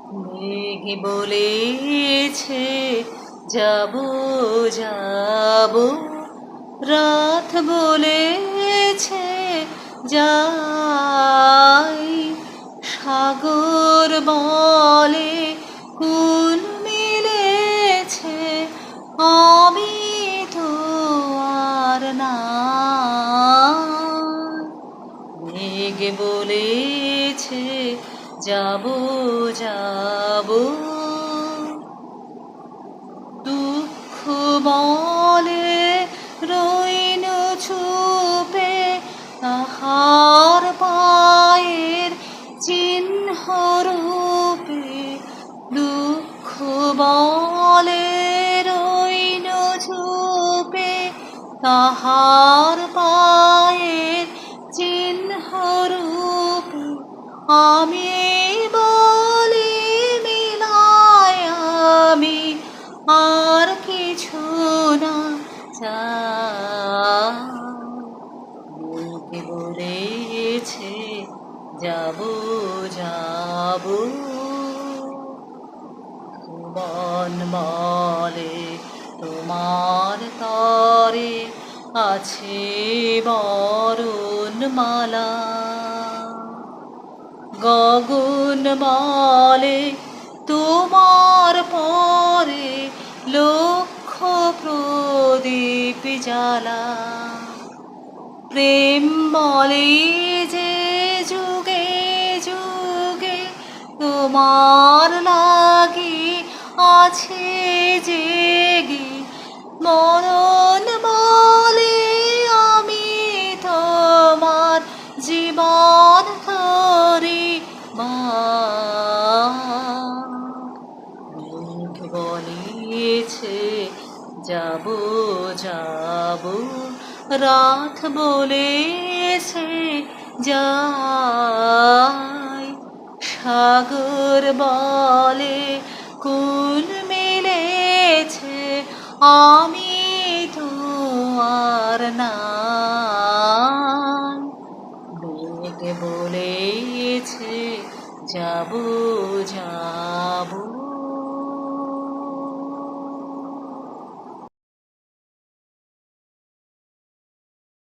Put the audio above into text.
মেঘ বলেছে যাব যাব, রাত বলেছে যাই, সাগর বলে কুল মিলেছে, আমি তো আর নাই। মেঘ বলেছে যাব যাব, দুঃখ বলে রইন চুপে, তাহার পায়ের চিহ্ন রূপে। দুঃখ বলে রইন চুপে, তাহার পায়ের চিহ্ন রূপে। আমি বলি মিলাই আমি আর কিছু না চাই। মেঘ বলেছে যাব যাব, ভুবন বলে তোমার তরে আছে বরণমালা। গগন বলে তোমার পরে লক্ষ প্রদীপ জ্বালা। প্রেম বলে যে যুগে যুগে তোমার লাগি আছে জেগে। মরণ বলে আমি তোমার জীবন করি মেঘ বলেছে যাব যাব, রাত বলেছে যাই, সাগর বলে কুল মিলেছে, আমি তো আর নাই। মেঘ বলেছে যাব যাব।